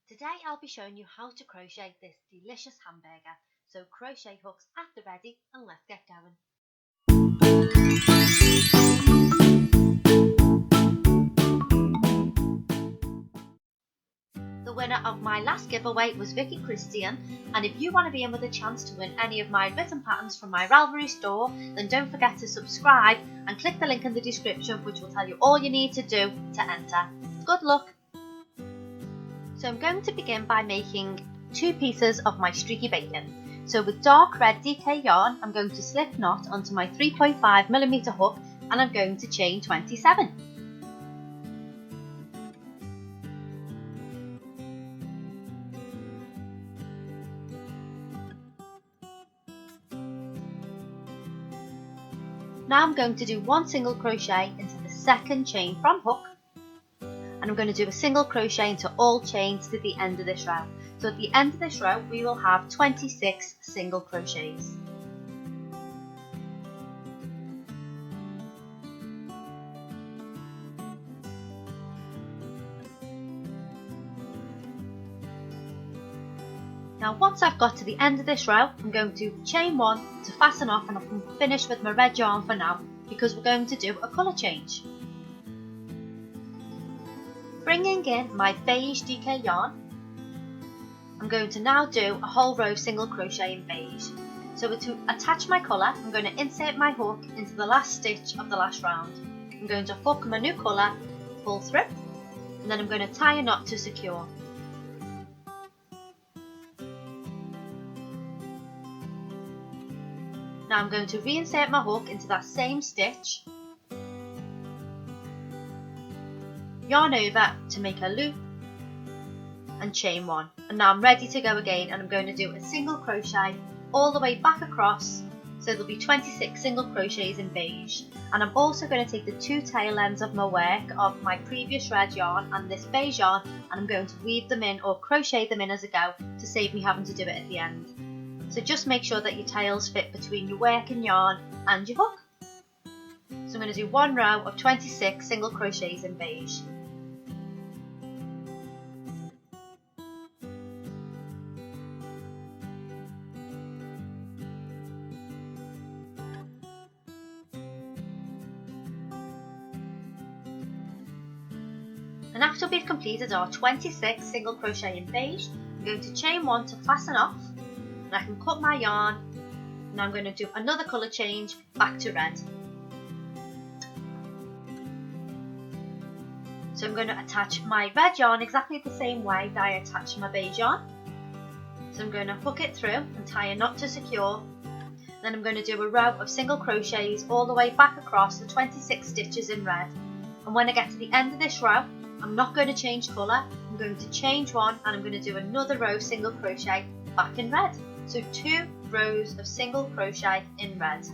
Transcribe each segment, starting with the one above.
Today I'll be showing you how to crochet this delicious hamburger, so crochet hooks at the ready and let's get going. The winner of my last giveaway was Vicky Christian, and if you want to be in with a chance to win any of my written patterns from my Ravelry store, then don't forget to subscribe and click the link in the description which will tell you all you need to do to enter. Good luck! So I'm going to begin by making 2 pieces of my streaky bacon. So with dark red DK yarn, I'm going to slip knot onto my 3.5mm hook and I'm going to chain 27. Now I'm going to do 1 single crochet into the second chain from hook, and I'm going to do a single crochet into all chains to the end of this row. So at the end of this row we will have 26 single crochets. Now once I've got to the end of this row, I'm going to chain 1 to fasten off, and I can finish with my red yarn for now because we're going to do a colour change. Bringing in my beige DK yarn, I'm going to now do a whole row of single crochet in beige. So to attach my colour, I'm going to insert my hook into the last stitch of the last round. I'm going to hook my new colour, pull through, and then I'm going to tie a knot to secure. Now I'm going to reinsert my hook into that same stitch, yarn over to make a loop and chain 1, and now I'm ready to go again, and I'm going to do a single crochet all the way back across, so there'll be 26 single crochets in beige. And I'm also going to take the 2 tail ends of my work of my previous red yarn and this beige yarn, and I'm going to weave them in or crochet them in as I go to save me having to do it at the end. So just make sure that your tails fit between your working yarn and your hook. So I'm going to do 1 row of 26 single crochets in beige. And after we've completed our 26 single crochet in beige, I'm going to chain 1 to fasten off, and I can cut my yarn, and I'm going to do another colour change back to red. So I'm going to attach my red yarn exactly the same way that I attached my beige yarn. So I'm going to hook it through and tie a knot to secure. Then I'm going to do a row of single crochets all the way back across the 26 stitches in red. And when I get to the end of this row, I'm not going to change colour, I'm going to change 1 and I'm going to do another row of single crochet back in red. So 2 rows of single crochet in red.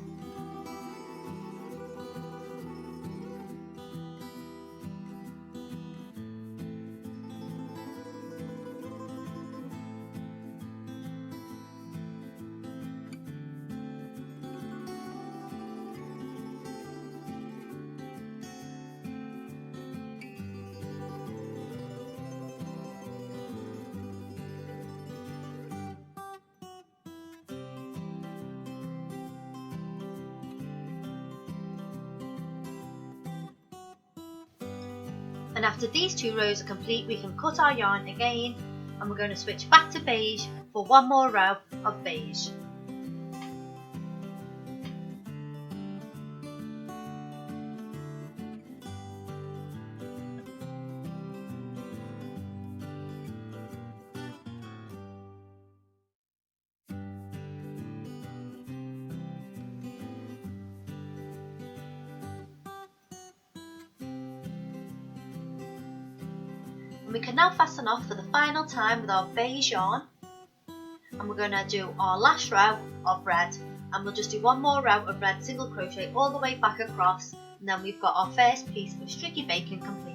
And after these 2 rows are complete, we can cut our yarn again, and we're going to switch back to beige for 1 more row of beige. We can now fasten off for the final time with our beige yarn, and we're going to do our last row of red, and we'll just do 1 more row of red single crochet all the way back across, and then we've got our first piece of streaky bacon complete.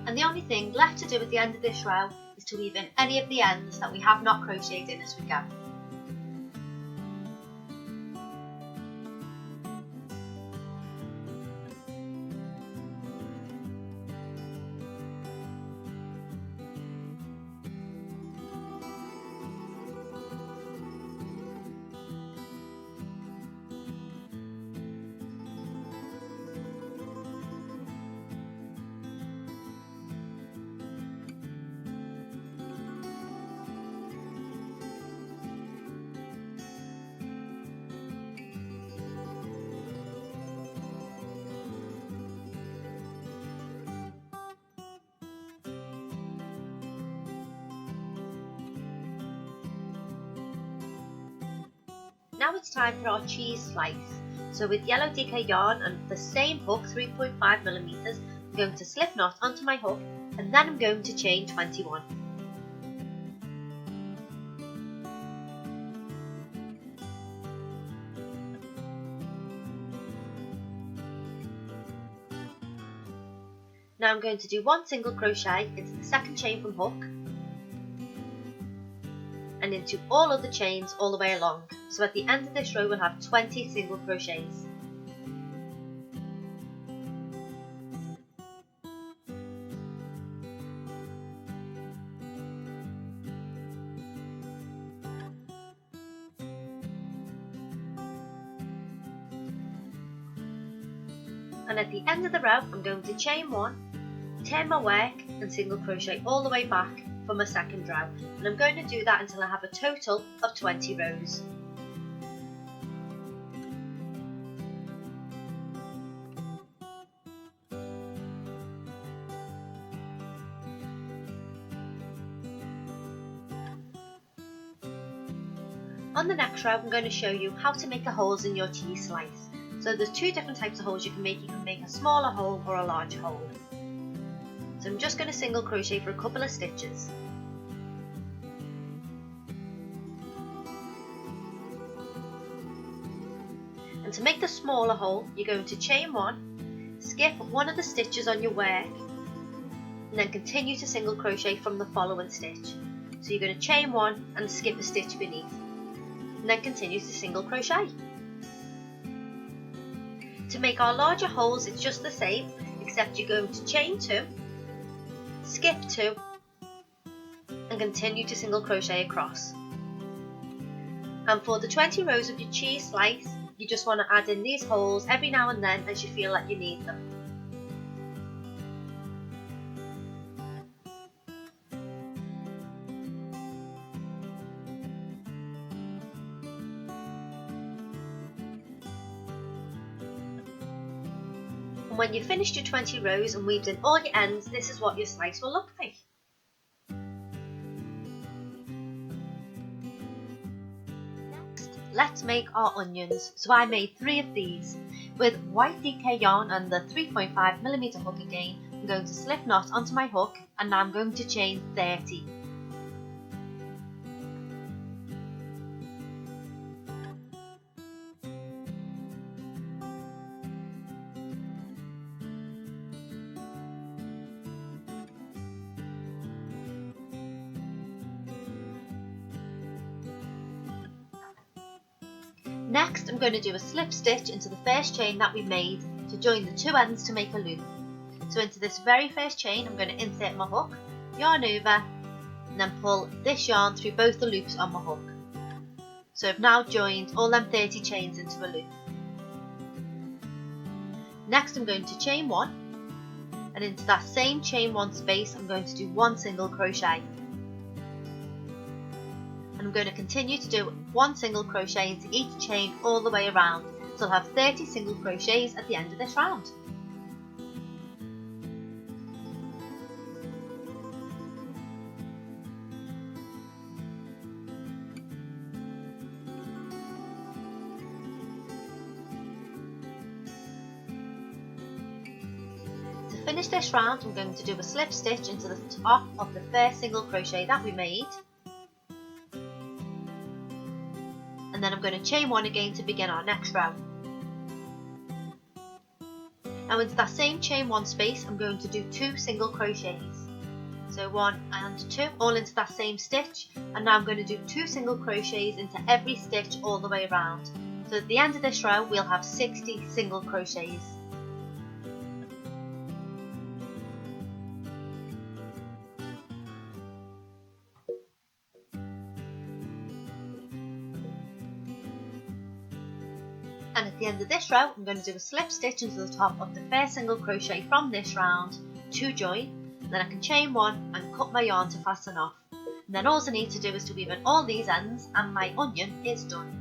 And the only thing left to do at the end of this row is to weave in any of the ends that we have not crocheted in as we go. Now it's time for our cheese slice. So with yellow DK yarn and the same hook, 3.5mm, I'm going to slip knot onto my hook and then I'm going to chain 21. Now I'm going to do one single crochet into the second chain from hook and into all other chains all the way along. So at the end of this row we'll have 20 single crochets. And at the end of the row I'm going to chain one, turn my work and single crochet all the way back for my second row, and I'm going to do that until I have a total of 20 rows. On the next row I'm going to show you how to make the holes in your cheese slice. So there's two different types of holes you can make. You can make a smaller hole or a large hole. So I'm just going to single crochet for a couple of stitches. And to make the smaller hole, you're going to chain one, skip one of the stitches on your work, and then continue to single crochet from the following stitch. So you're going to chain one and skip a stitch beneath, and then continue to single crochet. To make our larger holes, it's just the same, except you're going to chain two, skip two, and continue to single crochet across. And for the 20 rows of your cheese slice, you just want to add in these holes every now and then as you feel like you need them. And when you've finished your 20 rows and weaved in all your ends, this is what your slice will look like. Next, let's make our onions. So I made 3 of these. With white DK yarn and the 3.5mm hook again, I'm going to slip knot onto my hook and now I'm going to chain 30. Next, I'm going to do a slip stitch into the first chain that we made to join the two ends to make a loop. So into this very first chain, I'm going to insert my hook, yarn over, and then pull this yarn through both the loops on my hook. So I've now joined all them 30 chains into a loop. Next, I'm going to chain one, and into that same chain one space, I'm going to do one single crochet. And I'm going to continue to do one single crochet into each chain all the way around, so I'll have 30 single crochets at the end of this round. To finish this round, I'm going to do a slip stitch into the top of the first single crochet that we made. And then I'm going to chain one again to begin our next row. Now into that same chain 1 space, I'm going to do 2 single crochets. So 1 and 2 all into that same stitch, and now I'm going to do 2 single crochets into every stitch all the way around. So at the end of this row we'll have 60 single crochets. And at the end of this row I'm going to do a slip stitch into the top of the first single crochet from this round to join. Then I can chain 1 and cut my yarn to fasten off. And then all I need to do is to weave in all these ends and my onion is done.